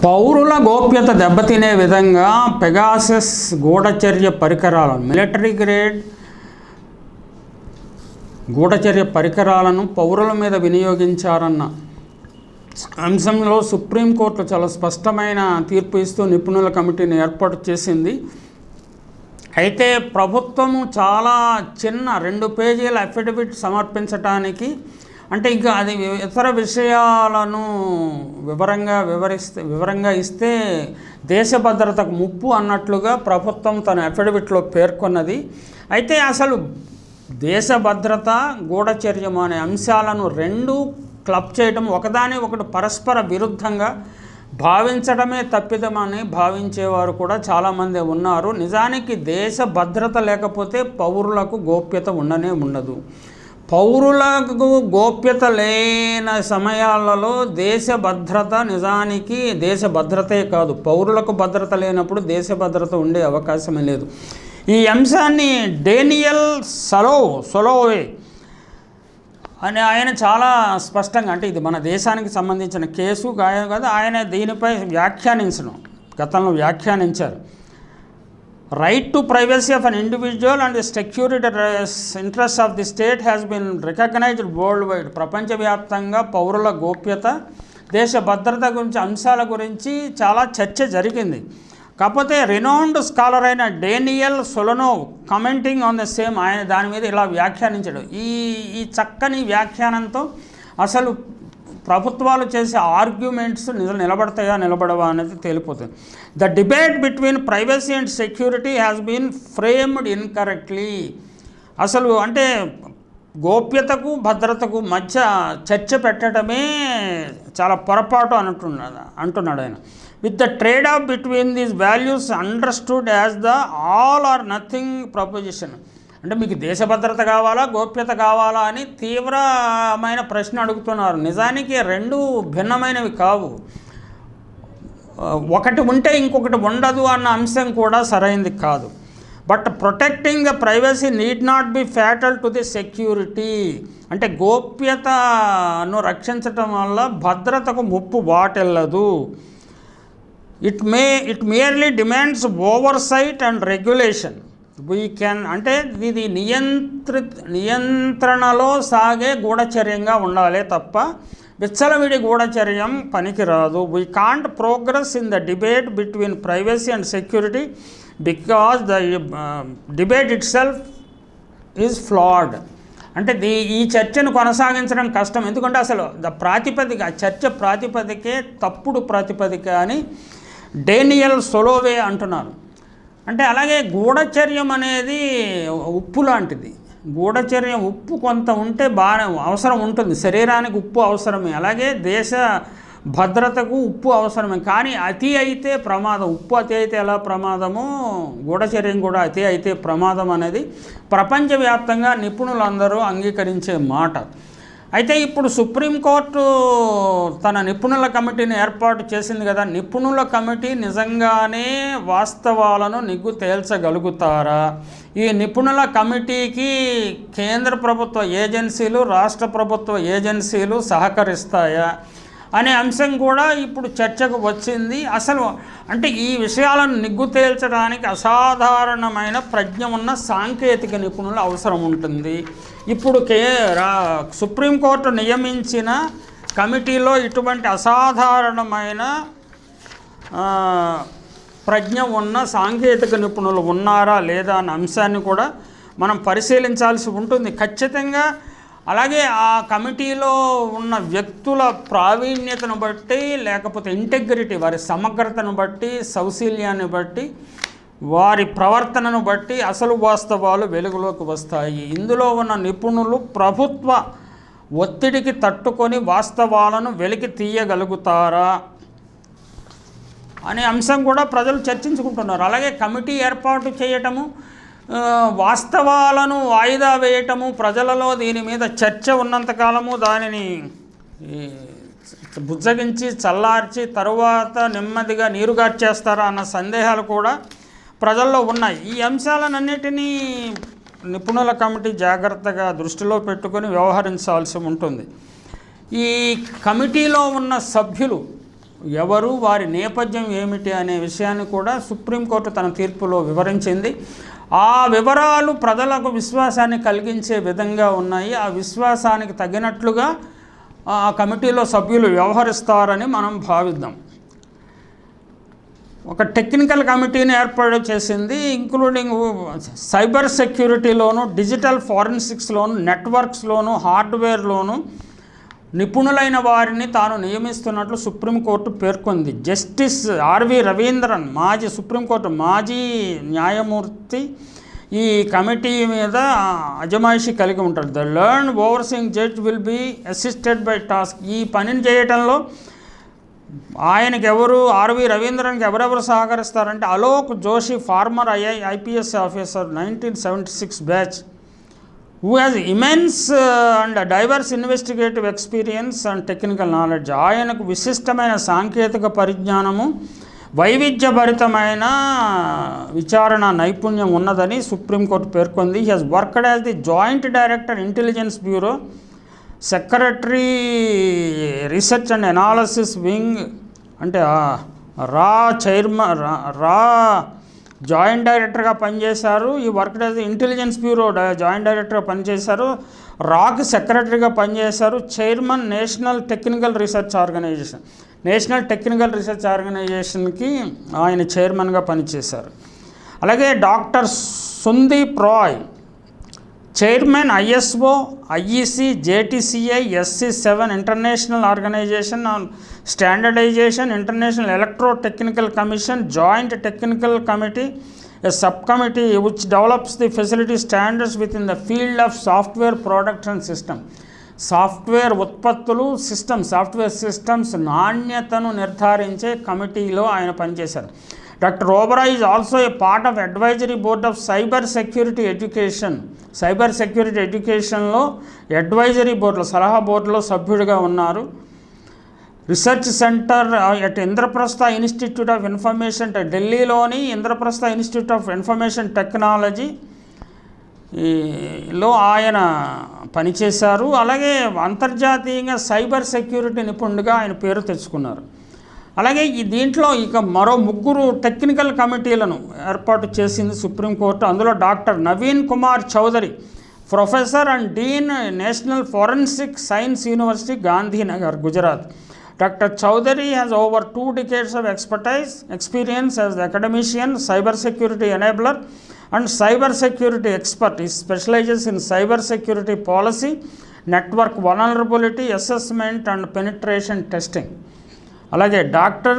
పౌరుల గోప్యత దెబ్బతినే విధంగా పెగాసస్ గూఢచర్య పరికరాలను మిలిటరీ గ్రేడ్ గూఢచర్య పరికరాలను పౌరుల మీద వినియోగించారన్న అంశంలో సుప్రీంకోర్టు చాలా స్పష్టమైన తీర్పు ఇస్తూ నిపుణుల కమిటీని ఏర్పాటు చేసింది. అయితే ప్రభుత్వము చాలా చిన్న 2 పేజీల అఫిడవిట్ సమర్పించడానికి, అంటే ఇంకా అది ఇతర విషయాలను వివరంగా ఇస్తే దేశ భద్రతకు ముప్పు అన్నట్లుగా ప్రభుత్వం తన అఫిడవిట్లో పేర్కొన్నది. అయితే అసలు దేశ భద్రత గూఢచర్యం అనే అంశాలను రెండు క్లబ్ చేయడం, ఒకటి పరస్పర విరుద్ధంగా భావించడమే తప్పిదమని భావించేవారు కూడా చాలామంది ఉన్నారు. నిజానికి దేశ భద్రత లేకపోతే పౌరులకు గోప్యత ఉండదు. పౌరులకు గోప్యత లేని సమయాలలో దేశ భద్రత, నిజానికి దేశ భద్రతే కాదు, పౌరులకు భద్రత లేనప్పుడు దేశ భద్రత ఉండే అవకాశమే లేదు. ఈ అంశాన్ని డేనియల్ సొలోవే అని ఆయన చాలా స్పష్టంగా, అంటే ఇది మన దేశానికి సంబంధించిన కేసు కదా, ఆయన దీనిపై గతంలో వ్యాఖ్యానించారు. Right to privacy of an individual and the security interest of the state has been recognised world wide. ప్రపంచవ్యాప్తంగా పౌరుల గోప్యత, దేశ భద్రత గురించి అంశాల గురించి చాలా చర్చ జరిగింది. కాకపోతే రినౌండ్ స్కాలర్ అయిన Daniel Solove commenting on the same, ఆయన దాని మీద ఇలా వ్యాఖ్యానించాడు. ఈ చక్కని వ్యాఖ్యానంతో అసలు ప్రభుత్వాలు చేసే ఆర్గ్యుమెంట్స్ నిలబడవా అనేది తేలిపోతుంది. The debate between privacy and security has been framed incorrectly. అసలు అంటే గోప్యతకు భద్రతకు మధ్య చర్చ పెట్టడమే చాలా పొరపాటు అంటున్నాడు ఆయన. With the trade-off between these values understood as the all or nothing proposition. అంటే మీకు దేశ భద్రత కావాలా, గోప్యత కావాలా అని తీవ్రమైన ప్రశ్న అడుగుతున్నారు. నిజానికి రెండు భిన్నమైనవి కావు. ఒకటి ఉంటే ఇంకొకటి ఉండదు అన్న అంశం కూడా సరైనది కాదు. But protecting the privacy need not be fatal to the security. అంటే గోప్యతను రక్షించటం వల్ల భద్రతకు ముప్పు వాటిల్లదు. It merely demands oversight and regulation. అంటే ఇది నియంత్రణలో సాగే గూఢచర్యంగా ఉండాలి తప్ప విచ్చలవిడి గూఢచర్యం పనికిరాదు. We can't progress in the debate between privacy and security because the debate it self is ఫ్లాడ్. అంటే ఈ చర్చను కొనసాగించడం కష్టం, ఎందుకంటే అసలు చర్చ ప్రాతిపదికే తప్పుడు ప్రాతిపదిక అని డేనియల్ సొలోవే అంటున్నారు. అంటే అలాగే గూఢచర్యం అనేది ఉప్పు లాంటిది. గూఢచర్యం ఉప్పు కొంత ఉంటే బాగా అవసరం ఉంటుంది, శరీరానికి ఉప్పు అవసరమే, అలాగే దేశ భద్రతకు ఉప్పు అవసరమే. కానీ అతి అయితే ప్రమాదం. ఉప్పు అతి అయితే ఎలా ప్రమాదమో గూఢచర్యం కూడా అతి అయితే ప్రమాదం అనేది ప్రపంచవ్యాప్తంగా నిపుణులందరూ అంగీకరించే మాట. అయితే ఇప్పుడు సుప్రీంకోర్టు తన నిపుణుల కమిటీని ఏర్పాటు చేసింది కదా. నిపుణుల కమిటీ నిజంగానే వాస్తవాలను నిగ్గు తేల్చగలుగుతారా? ఈ నిపుణుల కమిటీకి కేంద్ర ప్రభుత్వ ఏజెన్సీలు, రాష్ట్ర ప్రభుత్వ ఏజెన్సీలు సహకరిస్తాయా అనే అంశం కూడా ఇప్పుడు చర్చకు వచ్చింది. అసలు అంటే ఈ విషయాలను నిగ్గు తేల్చడానికి అసాధారణమైన ప్రజ్ఞ ఉన్న సాంకేతిక నిపుణులు అవసరం ఉంటుంది. ఇప్పుడు సుప్రీంకోర్టు నియమించిన కమిటీలో ఇటువంటి అసాధారణమైన ప్రజ్ఞ ఉన్న సాంకేతిక నిపుణులు ఉన్నారా లేదా అన్న అంశాన్ని కూడా మనం పరిశీలించాల్సి ఉంటుంది ఖచ్చితంగా. అలాగే ఆ కమిటీలో ఉన్న వ్యక్తుల ప్రావీణ్యతను బట్టి, లేకపోతే ఇంటెగ్రిటీ, వారి సమగ్రతను బట్టి, సౌశీల్యాన్ని బట్టి, వారి ప్రవర్తనను బట్టి అసలు వాస్తవాలు వెలుగులోకి వస్తాయి. ఇందులో ఉన్న నిపుణులు ప్రభుత్వ ఒత్తిడికి తట్టుకొని వాస్తవాలను వెలికి తీయగలుగుతారా అనే అంశం కూడా ప్రజలు చర్చించుకుంటున్నారు. అలాగే కమిటీ ఏర్పాటు చేయటము, వాస్తవాలను వాయిదా వేయటము, ప్రజలలో దీని మీద చర్చ ఉన్నంతకాలము దానిని బుజ్జగించి చల్లార్చి తరువాత నెమ్మదిగా నీరుగార్చేస్తారా అన్న సందేహాలు కూడా ప్రజల్లో ఉన్నాయి. ఈ అంశాలన్నిటినీ నిపుణుల కమిటీ జాగ్రత్తగా దృష్టిలో పెట్టుకొని వ్యవహరించాల్సి ఉంటుంది. ఈ కమిటీలో ఉన్న సభ్యులు ఎవరు, వారి నేపథ్యం ఏమిటి అనే విషయాన్ని కూడా సుప్రీంకోర్టు తన తీర్పులో వివరించింది. ఆ వివరాలు ప్రజలకు విశ్వాసాన్ని కలిగించే విధంగా ఉన్నాయి. ఆ విశ్వాసానికి తగినట్లుగా ఆ కమిటీలో సభ్యులు వ్యవహరిస్తారని మనం భావిద్దాం. ఒక టెక్నికల్ కమిటీని ఏర్పాటు చేసింది, ఇంక్లూడింగ్ సైబర్ సెక్యూరిటీలోను, డిజిటల్ ఫారెన్సిక్స్లోను, నెట్వర్క్స్లోను, హార్డ్వేర్లోను నిపుణులైన వారిని తాను నియమిస్తున్నట్లు సుప్రీంకోర్టు పేర్కొంది. జస్టిస్ ఆర్వి రవీంద్రన్, సుప్రీంకోర్టు మాజీ న్యాయమూర్తి, ఈ కమిటీ మీద అజమాయిషీ కలిగి ఉంటారు. The learn overseeing judge will be assisted by task. ఈ పనిని చేయటంలో ఆయనకి ఆర్వి రవీంద్రన్కి ఎవరెవరు సహకరిస్తారంటే Alok Joshi, former IPS officer, 1976 batch, who has immense and diverse investigative experience and technical knowledge. ఆయనకు విశిష్టమైన సాంకేతిక పరిజ్ఞానము, వైవిధ్యభరితమైన విచారణ నైపుణ్యం ఉన్నదని సుప్రీంకోర్టు పేర్కొంది. He has worked as the joint director intelligence bureau, secretary research and analysis wing, అంటే రా జాయింట్ డైరెక్టర్గా పనిచేశారు. ఈ worked as intelligence bureau joint డైరెక్టర్గా పనిచేశారు. రాక్ సెక్రటరీగా పనిచేశారు. Chairman national technical research organisation, national technical research ఆర్గనైజేషన్కి ఆయన చైర్మన్గా పనిచేశారు. అలాగే doctor Sandeep Rai, chairman ISO, IEC, JTCI, SC7 international organisation on standardisation, international electro technical commission, joint technical committee, a subcommittee which develops the facility standards within the field of software products and system. Software ఉత్పత్తులు, software systems నాణ్యతను నిర్ధారించే కమిటీలో ఆయన పనిచేశారు. Doctor Oberoi is also a part of advisory board of cyber security education. Cyber security ఎడ్యుకేషన్లో advisory బోర్డులో, సలహా బోర్డులో సభ్యుడిగా ఉన్నారు. Research centre at Indraprastha institute of information, ఢిల్లీలోని Indraprastha institute of information technology లో ఆయన పనిచేశారు. అలాగే అంతర్జాతీయంగా సైబర్ సెక్యూరిటీ నిపుణుడిగా ఆయన పేరు తెచ్చుకున్నారు. అలాగే దీంట్లో ఇక మరో 3 టెక్నికల్ కమిటీలను ఏర్పాటు చేసింది సుప్రీంకోర్టు. అందులో doctor Naveen Kumar Chaudhary, professor and dean, national forensic science university, Gandhinagar, Gujarat. Dr. Chowdhury has over 2 decades of experience as an academician, cyber security enabler and cyber security expert. He specializes in cyber security policy, network vulnerability assessment and penetration testing. Alage Dr.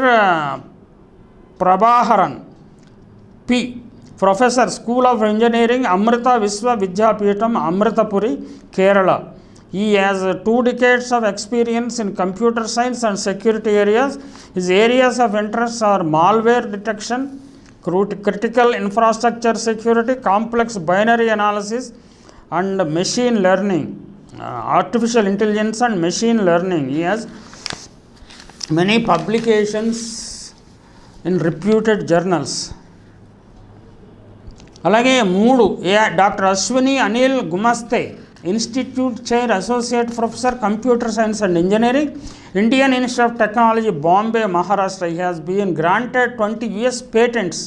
Prabhaharan P, Professor, School of Engineering, Amrita Viswa Vidyapeetham, Amritapuri, Kerala. He has 2 decades of experience in computer science and security areas. His areas of interest are malware detection, critical infrastructure security, complex binary analysis and machine learning, artificial intelligence and machine learning. He has many publications in reputed journals. అలాగే 3 doctor Ashwini Anil Gumaste, institute chair, associate professor, computer science and engineering, Indian institute of technology, Bombay, Maharashtra. He has been granted 20 US patents,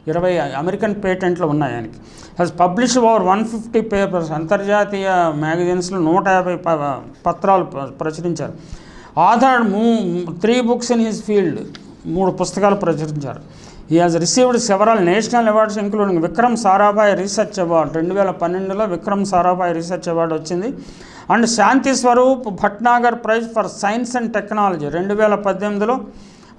20 American పేటెంట్లు ఉన్నాయి ఆయనకి. Has published over 150 papers, అంతర్జాతీయ మ్యాగజైన్స్లో 150 పత్రాలు ప్రచురించారు. Author 3 books in his field, 3 పుస్తకాలు ప్రచురించారు. He has received several national awards including Vikram Sarabhai Research Award, 2012లో Vikram Sarabhai research award వచ్చింది. And Shanti Swarup Bhatnagar prize for science and technology, 2018లో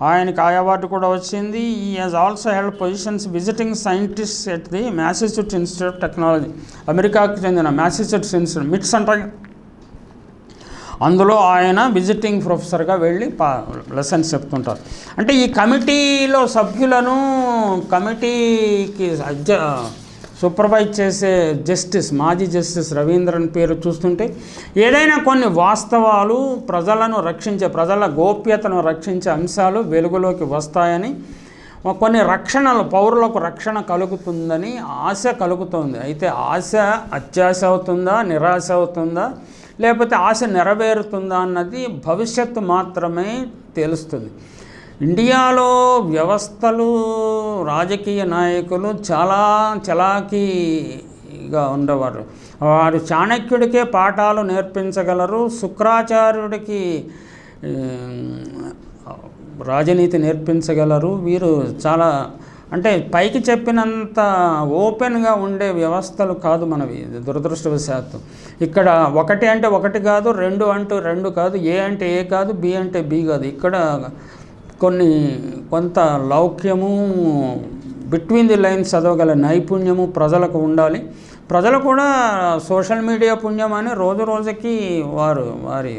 ఆయనకి ఆ అవార్డు కూడా వచ్చింది. He has also held positions visiting scientist at the Massachusetts institute of technology, అమెరికాకు చెందిన Massachusetts institute, మిట్స్ అంటారు, అందులో ఆయన విజిటింగ్ ప్రొఫెసర్గా వెళ్ళి లెసన్స్ చెప్తుంటారు. అంటే ఈ కమిటీలో సభ్యులను, కమిటీకి సూపర్వైజ్ చేసే మాజీ జస్టిస్ రవీంద్రన్ పేరు చూస్తుంటే ఏదైనా కొన్ని వాస్తవాలు ప్రజల గోప్యతను రక్షించే అంశాలు వెలుగులోకి వస్తాయని, కొన్ని రక్షణలు, పౌరులకు రక్షణ కలుగుతుందని ఆశ కలుగుతుంది. అయితే ఆశ అత్యాశ అవుతుందా, నిరాశ అవుతుందా, లేకపోతే ఆశ నెరవేరుతుందా అన్నది భవిష్యత్తు మాత్రమే తెలుస్తుంది. ఇండియాలో వ్యవస్థలు, రాజకీయ నాయకులు చాలా చలాకీగా ఉండేవారు. వారు చాణక్యుడికే పాఠాలు నేర్పించగలరు, శుక్రాచార్యుడికి రాజనీతి నేర్పించగలరు. వీరు చాలా అంటే పైకి చెప్పినంత ఓపెన్గా ఉండే వ్యవస్థలు కాదు మనవి, దురదృష్టవశాత్తు. ఇక్కడ ఒకటి అంటే ఒకటి కాదు, రెండు అంటే రెండు కాదు, ఏ అంటే ఏ కాదు, బి అంటే బి కాదు. ఇక్కడ కొంత లౌక్యము, బిట్వీన్ ది లైన్స్ చదవగల నైపుణ్యము ప్రజలకు ఉండాలి. ప్రజలు కూడా సోషల్ మీడియా పుణ్యం అని రోజు రోజుకి వారి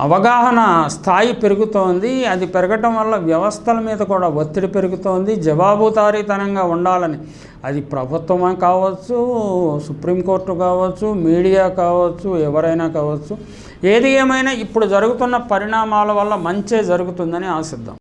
అవగాహన స్థాయి పెరుగుతోంది. అది పెరగటం వల్ల వ్యవస్థల మీద కూడా ఒత్తిడి పెరుగుతోంది. జవాబుదారీతనంగా ఉండాలని, అది ప్రభుత్వమే కావచ్చు, సుప్రీంకోర్టు కావచ్చు, మీడియా కావచ్చు, ఎవరైనా కావచ్చు. ఏది ఏమైనా ఇప్పుడు జరుగుతున్న పరిణామాల వల్ల మంచే జరుగుతుందని ఆశిద్దాం.